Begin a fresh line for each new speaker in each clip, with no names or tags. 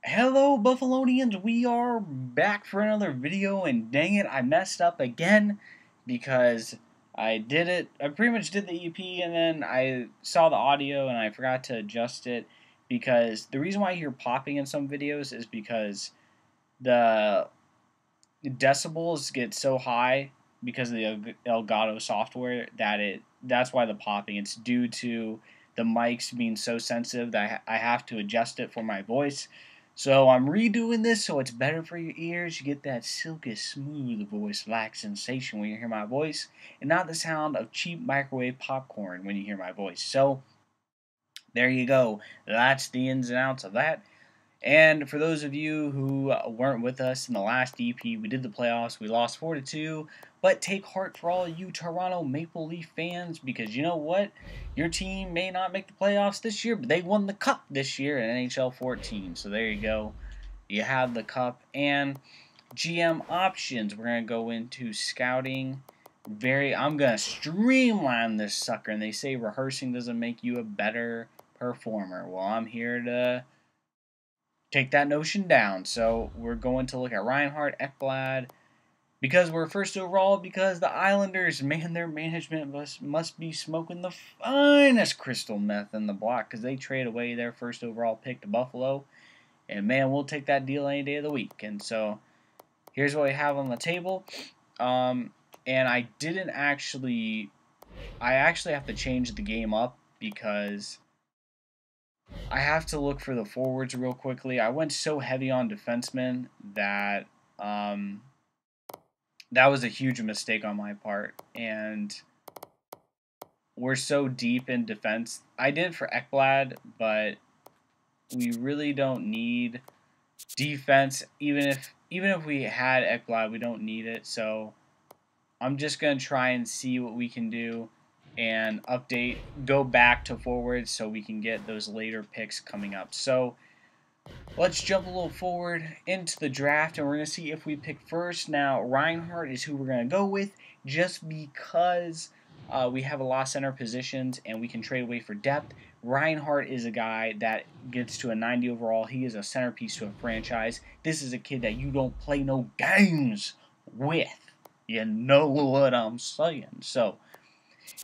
Hello Buffalonians, we are back for another video, and dang it, I messed up again because I pretty much did the EP and then I saw the audio and I forgot to adjust it, because the reason why you hear popping in some videos is because the decibels get so high because of the Elgato software that's why the popping. It's due to the mics being so sensitive that I have to adjust it for my voice. So I'm redoing this so it's better for your ears. You get that silky smooth voice-like sensation when you hear my voice, and not the sound of cheap microwave popcorn when you hear my voice. So there you go. That's the ins and outs of that. And for those of you who weren't with us in the last EP, we did the playoffs. We lost 4-2, but take heart for all you Toronto Maple Leaf fans, because you know what? Your team may not make the playoffs this year, but they won the cup this year in NHL 14. So there you go. You have the cup. And GM options. We're going to go into scouting. I'm going to streamline this sucker. And they say rehearsing doesn't make you a better performer. Well, I'm here to take that notion down. So we're going to look at Reinhart, Ekblad, because we're first overall, because the Islanders, man, their management must be smoking the finest crystal meth in the block, because they trade away their first overall pick to Buffalo. And man, we'll take that deal any day of the week. And so here's what we have on the table. And I actually have to change the game up, because I have to look for the forwards real quickly. I went so heavy on defensemen that that was a huge mistake on my part. And we're so deep in defense. I did for Ekblad, but we really don't need defense. Even if we had Ekblad, we don't need it. So I'm just gonna try and see what we can do and go back to forwards so we can get those later picks coming up. So let's jump a little forward into the draft, and we're going to see if we pick first. Now, Reinhart is who we're going to go with, just because we have a lot of center positions and we can trade away for depth. Reinhart is a guy that gets to a 90 overall. He is a centerpiece to a franchise. This is a kid that you don't play no games with. You know what I'm saying. So,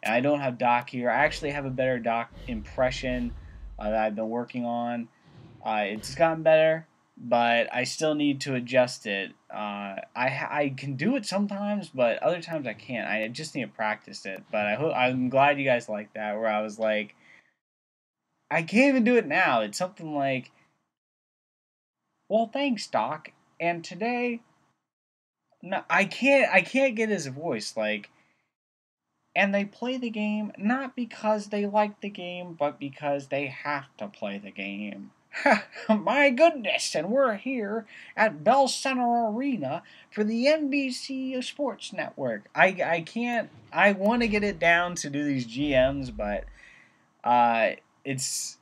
and I don't have Doc here. I actually have a better Doc impression that I've been working on. It's gotten better, but I still need to adjust it. I can do it sometimes, but other times I can't. I just need to practice it. But I'm glad you guys like that, where I was like, I can't even do it now. It's something like, well, thanks, Doc. And today, no, I can't get his voice like. And they play the game not because they like the game, but because they have to play the game. My goodness, and we're here at Bell Center Arena for the NBC Sports Network. I can't, I want to get it down to do these GMs, but it's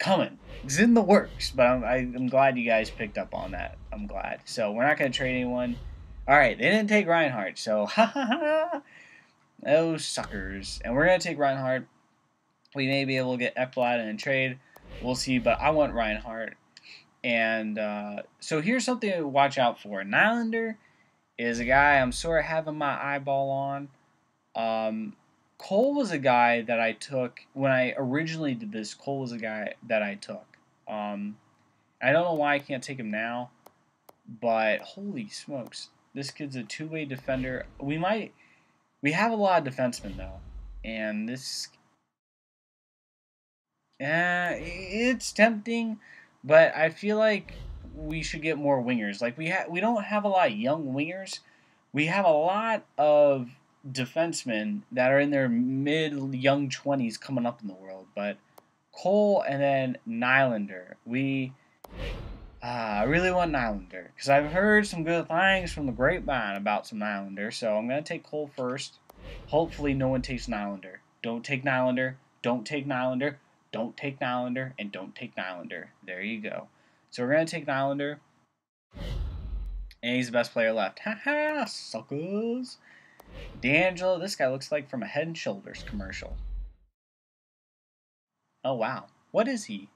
coming. It's in the works, but I'm glad you guys picked up on that. I'm glad. So we're not going to trade anyone. All right, they didn't take Reinhardt, so ha ha ha. Those suckers. And we're going to take Reinhardt. We may be able to get Ekblad in a trade. We'll see, but I want Reinhardt. And so here's something to watch out for. Nylander is a guy I'm sort of having my eyeball on. Cole was a guy that I took when I originally did this. Cole was a guy that I took. I don't know why I can't take him now, but holy smokes, this kid's a two-way defender. We have a lot of defensemen though, and it's tempting, but I feel like we should get more wingers. Like we don't have a lot of young wingers. We have a lot of defensemen that are in their young 20s coming up in the world, but Cole and then Nylander. I really want Nylander because I've heard some good things from the grapevine about some Nylander, so I'm going to take Cole first. Hopefully no one takes Nylander. Don't take Nylander. Don't take Nylander. Don't take Nylander. And don't take Nylander. There you go. So we're going to take Nylander. And he's the best player left. Haha, suckers. D'Angelo, this guy looks like from a Head & Shoulders commercial. Oh, wow. What is he?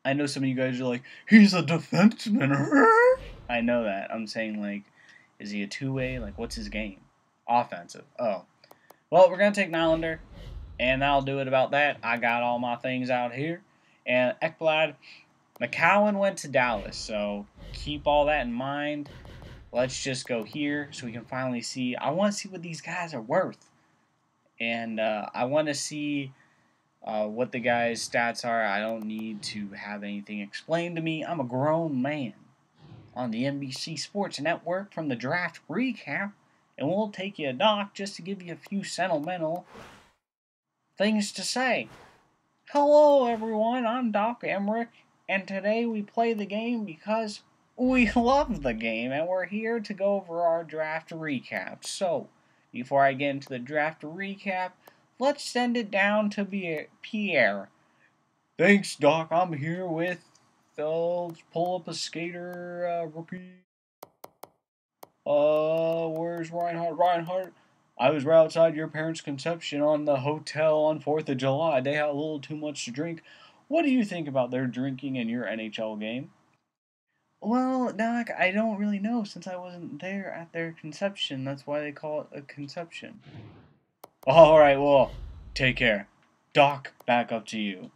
I know some of you guys are like, he's a defenseman. I know that. I'm saying, like, is he a two-way? Like, what's his game? Offensive. Oh. Well, we're going to take Nylander, and that'll do it about that. I got all my things out here. And Ekblad, McCowan went to Dallas, so keep all that in mind. Let's just go here so we can finally see. I want to see what these guys are worth. And I want to see what the guy's stats are. I don't need to have anything explained to me. I'm a grown man on the NBC Sports Network from the draft recap. And we'll take you a doc just to give you a few sentimental things to say. Hello, everyone. I'm Doc Emmerich, and today we play the game because we love the game, and we're here to go over our draft recap. So, before I get into the draft recap, let's send it down to Pierre. Thanks, Doc. I'm here with, let's pull up a skater rookie. Where's Reinhardt? Reinhardt, I was right outside your parents' conception on the hotel on 4th of July. They had a little too much to drink. What do you think about their drinking in your NHL game? Well, Doc, I don't really know since I wasn't there at their conception. That's why they call it a conception. Alright, well, take care. Doc, back up to you.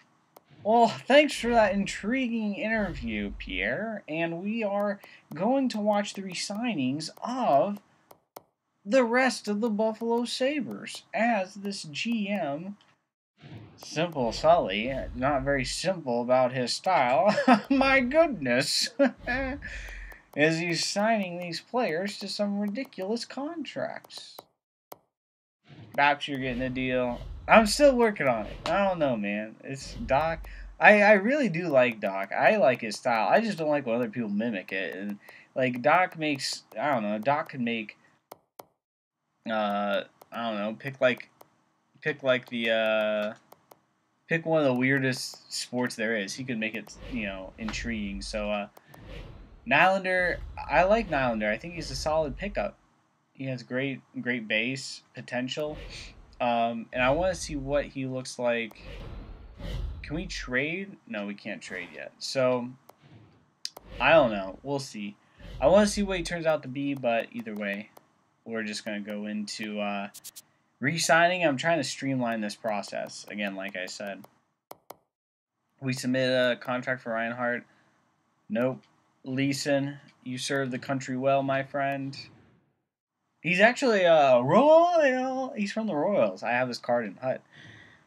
Well, thanks for that intriguing interview, Pierre. And we are going to watch the resignings of the rest of the Buffalo Sabres as this GM, Simple Sully, not very simple about his style, my goodness, is he's signing these players to some ridiculous contracts. Perhaps you're getting a deal. I'm still working on it. I don't know, man. It's Doc. I really do like Doc. I like his style. I just don't like when other people mimic it. And like Doc makes, I don't know. Doc can make, I don't know. Pick one of the weirdest sports there is. He could make it, intriguing. So Nylander, I like Nylander. I think he's a solid pickup. He has great base potential. And I want to see what he looks like. Can we trade? No, we can't trade yet. So, I don't know. We'll see. I want to see what he turns out to be, but either way, we're just going to go into re-signing. I'm trying to streamline this process. Again, like I said. We submit a contract for Reinhardt. Nope. Leeson, you serve the country well, my friend. He's actually a Royal. He's from the Royals. I have his card in Hut.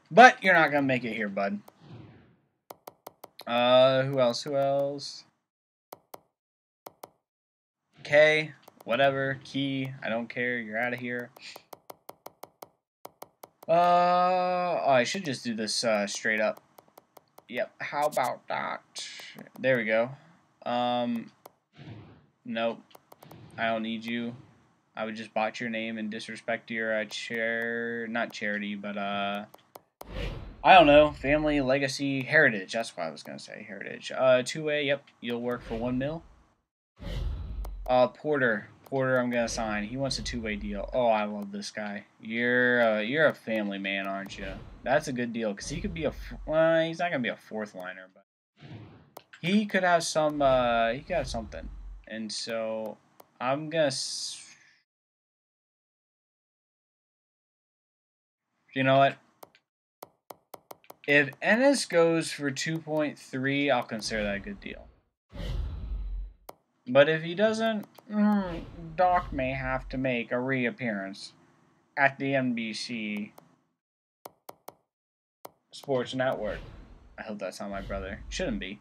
But you're not going to make it here, bud. Who else? K, whatever, Key, I don't care, you're out of here. I should just do this, straight up. Yep, how about that? There we go. Nope, I don't need you. I would just botch your name and disrespect your, not charity, but, I don't know, family, legacy, heritage. That's what I was gonna say, heritage. Two-way, yep, you'll work for $1 million. Porter, I'm gonna sign. He wants a two-way deal. Oh, I love this guy. You're a family man, aren't you? That's a good deal because he could be well, he's not gonna be a fourth liner, but he could have some. He could have something, and so I'm gonna. You know what? If Ennis goes for 2.3, I'll consider that a good deal. But if he doesn't, Doc may have to make a reappearance at the NBC Sports Network. I hope that's not my brother. Shouldn't be.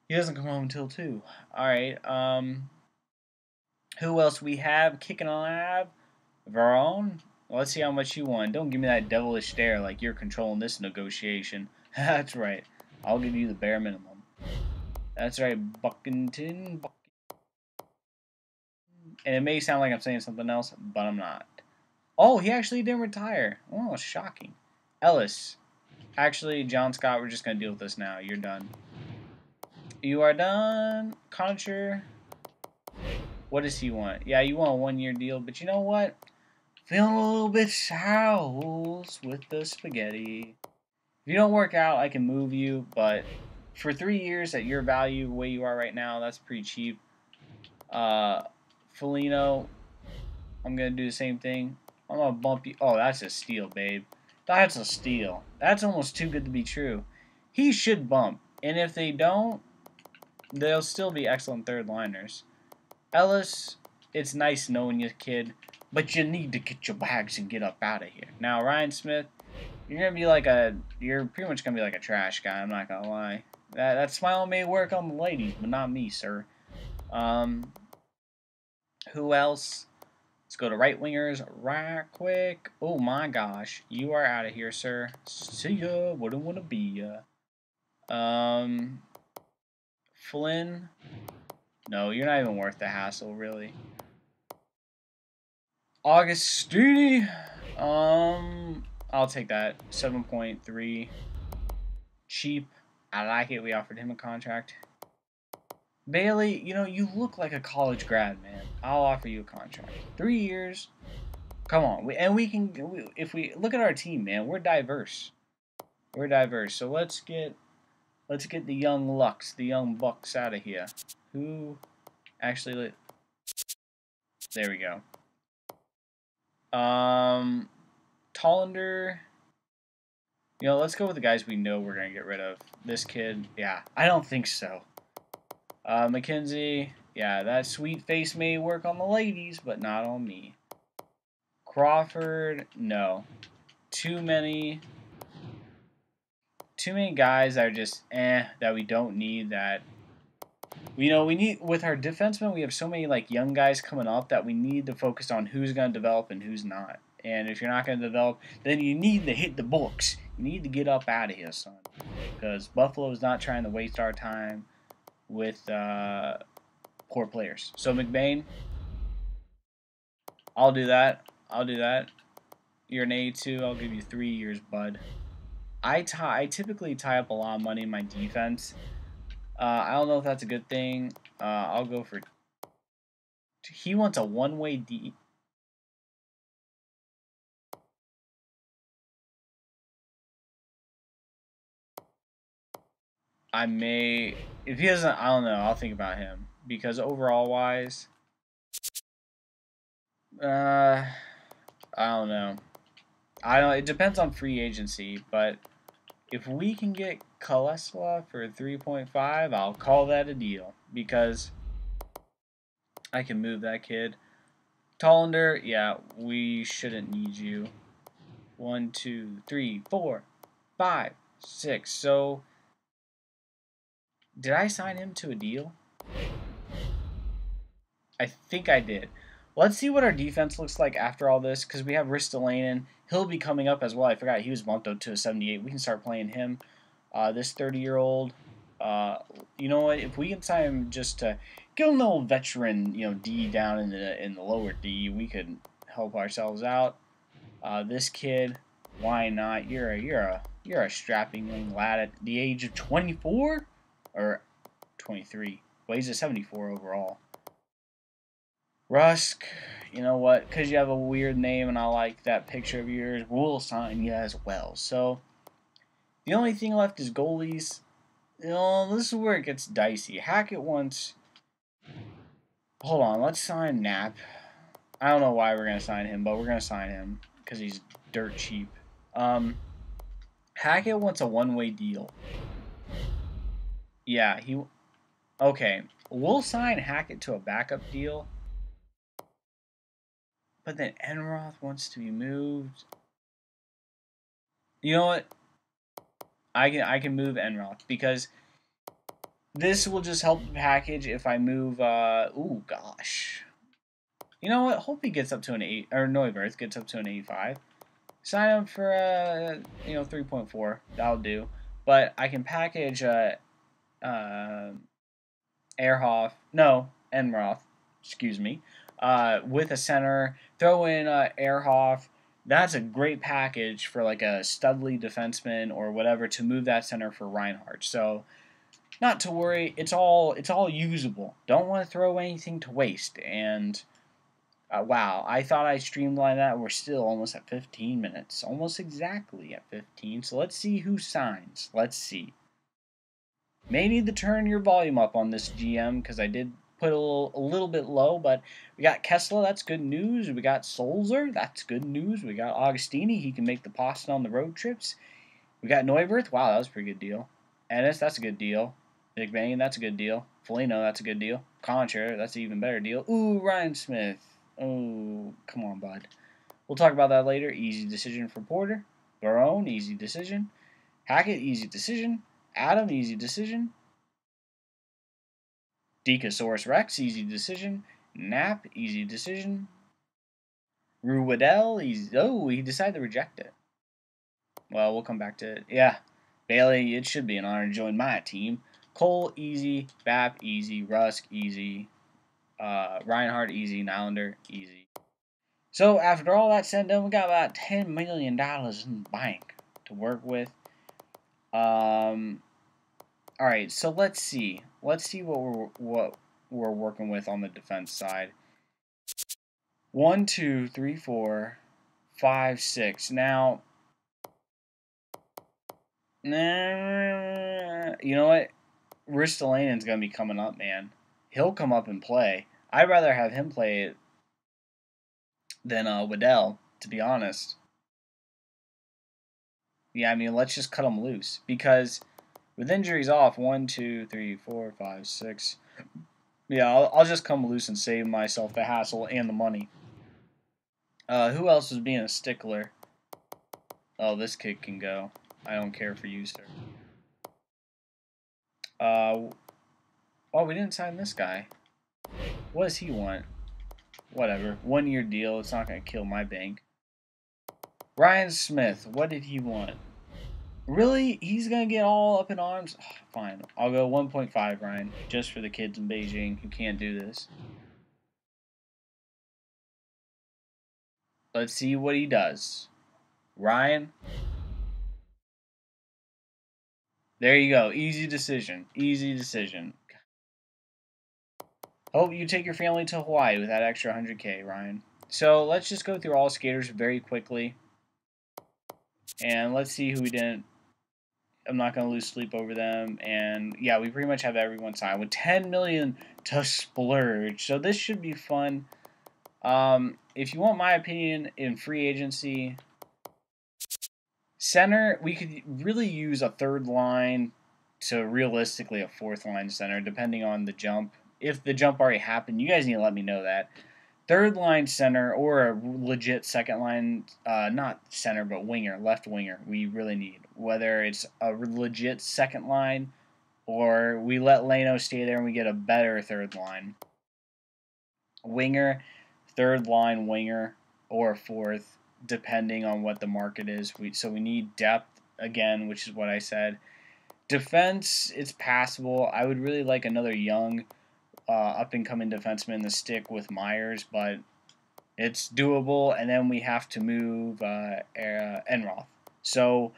He doesn't come home until 2. Alright, who else we have kicking on ab? Varone? Well, let's see how much you want. Don't give me that devilish stare like you're controlling this negotiation. That's right. I'll give you the bare minimum. That's right, Buckington. And it may sound like I'm saying something else, but I'm not. Oh, he actually didn't retire. Oh, shocking. Ellis. Actually, John Scott, we're just going to deal with this now. You're done. You are done. Concher. What does he want? Yeah, you want a 1-year deal, but you know what? Feeling a little bit sours with the spaghetti. If you don't work out, I can move you, but for 3 years at your value, the way you are right now, that's pretty cheap. Felino, I'm going to do the same thing. I'm going to bump you. Oh, that's a steal, babe. That's a steal. That's almost too good to be true. He should bump. And if they don't, they'll still be excellent third liners. Ellis, it's nice knowing you, kid, but you need to get your bags and get up out of here. Now, Ryan Smith, you're pretty much gonna be like a trash guy. I'm not gonna lie. That smile may work on the ladies, but not me, sir. Who else? Let's go to right wingers right quick. Oh my gosh, you are out of here, sir. See ya. Wouldn't wanna be ya. Flynn. No, you're not even worth the hassle, really. Augustini. I'll take that. 7.3. Cheap. I like it. We offered him a contract. Bailey, you look like a college grad, man. I'll offer you a contract. 3 years. Come on. If we look at our team, man, we're diverse. We're diverse. So let's get the young Lux, the young Bucks out of here. Who actually there we go. Tollander. Let's go with the guys we know we're going to get rid of. This kid, yeah, I don't think so. McKenzie, yeah, that sweet face may work on the ladies, but not on me. Crawford, no. Too many guys that are just that we don't need that. We need, with our defensemen, we have so many like young guys coming up that we need to focus on who's going to develop and who's not. And if you're not going to develop, then you need to hit the books. You need to get up out of here, son. Because Buffalo's not trying to waste our time with poor players. So McBain, I'll do that. You're an A2. I'll give you 3 years, bud. I typically tie up a lot of money in my defense. I don't know if that's a good thing. I'll go for... He wants a one-way D... I may... If he doesn't... I don't know. I'll think about him. Because overall-wise... I don't know. It depends on free agency, but... If we can get Kalesla for 3.5, I'll call that a deal. Because I can move that kid. Tollander, yeah, we shouldn't need you. 1, 2, 3, 4, 5, 6. So, did I sign him to a deal? I think I did. Let's see what our defense looks like after all this, because we have Ristolainen. He'll be coming up as well. I forgot he was bumped up to a 78. We can start playing him. This 30-year-old, you know what? If we can sign him just to give him a little veteran, D down in the lower D, we could help ourselves out. This kid, why not? You're a strapping young lad at the age of 24 or 23. Well, he's a 74 overall. Rusk, you know what? Because you have a weird name and I like that picture of yours, we'll sign you as well. So, the only thing left is goalies. This is where it gets dicey. Hackett wants... Hold on, let's sign Knapp. I don't know why we're going to sign him, but we're going to sign him because he's dirt cheap. Hackett wants a one-way deal. Yeah, okay, we'll sign Hackett to a backup deal. But then Enroth wants to be moved. You know what? I can move Enroth because this will just help the package if I move. Ooh, gosh. You know what? Hope he gets up to an 8, or Neuwirth gets up to an 85. Sign him for 3.4. That'll do. But I can package Ehrhoff. No, Enroth. Excuse me. With a center, throw in Ehrhoff. That's a great package for like a Studley defenseman or whatever to move that center for Reinhardt. So, not to worry, it's all usable. Don't want to throw anything to waste. And wow, I thought I streamlined that. We're still almost at 15 minutes, almost exactly at 15. So let's see who signs. Let's see. May need to turn your volume up on this GM because I did put a little bit low, but we got Kessler, that's good news. We got Solzer, that's good news. We got Augustini, he can make the pasta on the road trips. We got Neuwirth, wow, that was a pretty good deal. Ennis, that's a good deal. McBain, that's a good deal. Foligno, that's a good deal. Concher, that's an even better deal. Ooh, Ryan Smith. Oh, come on, bud. We'll talk about that later. Easy decision for Porter. Barone, easy decision. Hackett, easy decision. Adam, easy decision. Decosaurus Rex, easy decision. Knapp, easy decision. Ruidell, easy. Oh, he decided to reject it. Well, we'll come back to it. Yeah. Bailey, it should be an honor to join my team. Cole, easy. Bap, easy. Rusk, easy. Reinhardt, easy. Nylander, easy. So, after all that said and done, we got about $10 million in the bank to work with. Alright, so let's see. Let's see what we're working with on the defense side. 1, 2, 3, 4, 5, 6. Now, you know what? Ristolanen's going to be coming up, man. He'll come up and play. I'd rather have him play it than Waddell, to be honest. Yeah, I mean, let's just cut him loose. Because with injuries off, 1, 2, 3, 4, 5, 6. Yeah, I'll just come loose and save myself the hassle and the money. Who else is being a stickler? Oh, this kid can go. I don't care for you, sir. Oh, we didn't sign this guy. What does he want? Whatever. 1-year deal. It's not going to kill my bank. Ryan Smith. What did he want? Really? He's going to get all up in arms? Oh, fine. I'll go 1.5, Ryan. Just for the kids in Beijing who can't do this. Let's see what he does. Ryan. There you go. Easy decision. Easy decision. Hope you take your family to Hawaii with that extra 100K, Ryan. So let's just go through all skaters very quickly. And let's see who we didn't. I'm not going to lose sleep over them. And yeah, we pretty much have everyone signed with 10 million to splurge. So this should be fun. If you want my opinion in free agency, center, we could really use a third line to realistically a fourth line center, depending on the jump. If the jump already happened, you guys need to let me know that. Third line center or a legit second line, not center, but winger, left winger, we really need. Whether it's a legit second line or we let Leno stay there and we get a better third line. Winger, third line winger, or fourth, depending on what the market is. So we need depth, again, which is what I said. Defense, it's passable. I would really like another young up-and-coming defenseman to stick with Myers, but it's doable, and then we have to move Enroth. So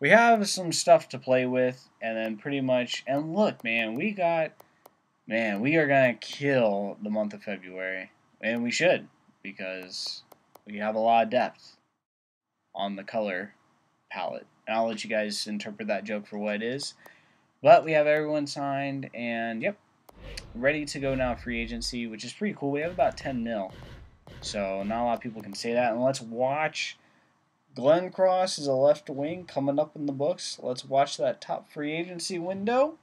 we have some stuff to play with, and then pretty much, and look, man, we are going to kill the month of February, and we should, because we have a lot of depth on the color palette. And I'll let you guys interpret that joke for what it is. But we have everyone signed, and yep, ready to go now free agency, which is pretty cool. We have about 10 mil, so not a lot of people can say that. And let's watch. Glenn Cross is a left wing coming up in the books. Let's watch that top free agency window,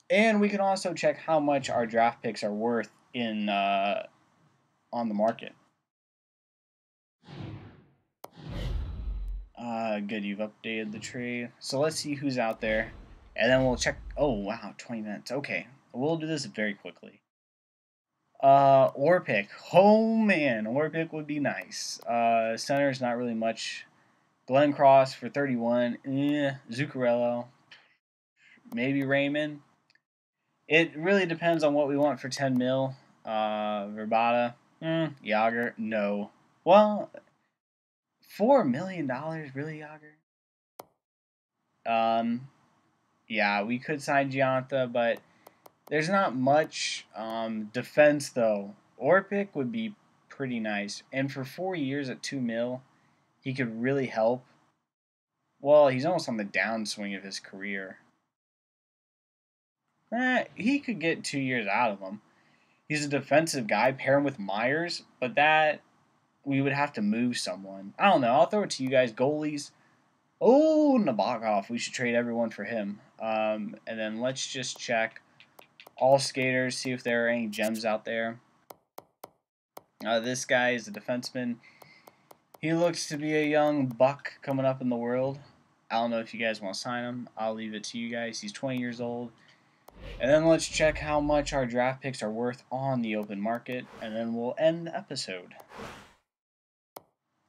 and we can also check how much our draft picks are worth in on the market. Good, you've updated the tree. So let's see who's out there, and then we'll check. Oh wow, 20 minutes. Okay, we'll do this very quickly. Orpik. Oh man, Orpik would be nice. Center is not really much. Glenn Cross for 31. Zuccarello. Maybe Raymond. It really depends on what we want for 10 mil. Verbata. Yager. No. Well, $4 million, really, Yager? Yeah, we could sign Gianta, but there's not much defense, though. Orpik would be pretty nice. And for 4 years at 2 mil, he could really help. Well, he's almost on the downswing of his career. He could get 2 years out of him. He's a defensive guy. Pair him with Myers, but that we would have to move someone. I don't know. I'll throw it to you guys. Goalies. Oh, Nabokov. We should trade everyone for him. And then let's just check all skaters, see if there are any gems out there. This guy is a defenseman. He looks to be a young buck coming up in the world. I don't know if you guys want to sign him. I'll leave it to you guys. He's 20 years old. And then let's check how much our draft picks are worth on the open market, and then we'll end the episode.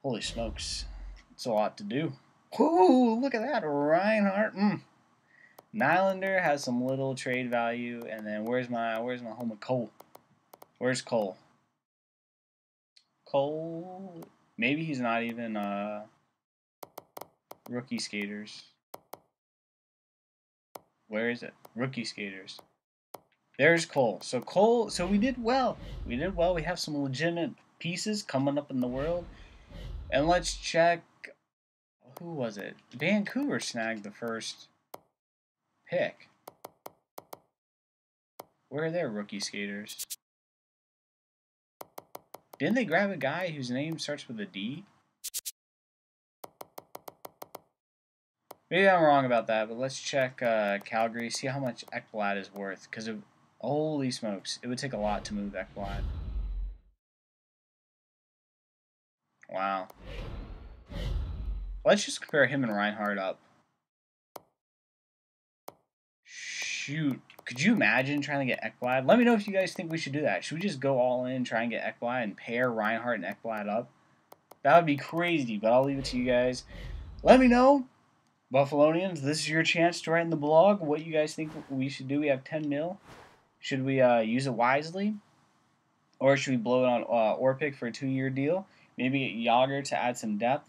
Holy smokes. It's a lot to do. Whoo, look at that. Reinhardt. Nylander has some little trade value, and then where's my home of Cole? Where's Cole? Cole, maybe he's not even rookie skaters. Where is it? Rookie skaters. There's Cole. So we did well. We did well. We have some legitimate pieces coming up in the world. And let's check. Who was it? Vancouver snagged the first pick. Where are their rookie skaters? Didn't they grab a guy whose name starts with a D? Maybe I'm wrong about that, but let's check Calgary, see how much Ekblad is worth. Because, holy smokes, it would take a lot to move Ekblad. Wow. Let's just compare him and Reinhardt up. Shoot. Could you imagine trying to get Ekblad? Let me know if you guys think we should do that. Should we just go all in, try and get Ekblad, and pair Reinhardt and Ekblad up? That would be crazy, but I'll leave it to you guys. Let me know. Buffalonians, this is your chance to write in the blog what you guys think we should do. We have 10 mil. Should we use it wisely? Or should we blow it on Orpik for a 2-year deal? Maybe get Yager to add some depth.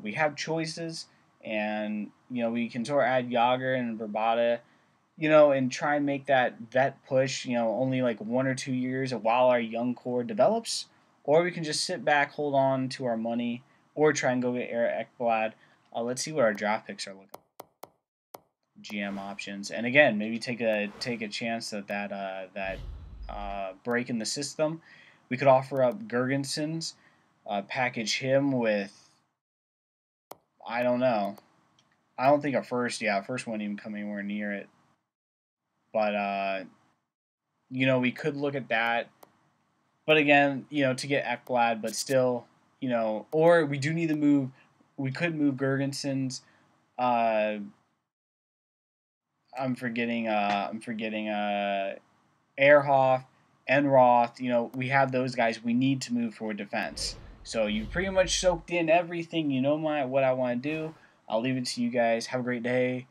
We have choices, and we can sort of add Yager and Verbata, and try and make that vet push, only like 1 or 2 years while our young core develops. Or we can just sit back, hold on to our money, or try and go get Eric Ekblad. Let's see what our draft picks are looking like. GM options, and again, maybe take a chance that break in the system. We could offer up Gergensons, package him with, I don't know. I don't think a first wouldn't even come anywhere near it. But we could look at that. But again, to get Ekblad, but still, or we do need to move. We could move Gergensons. I'm forgetting Ehrhoff and Roth. We have those guys we need to move for defense. So you pretty much soaked in everything. What I want to do. I'll leave it to you guys. Have a great day.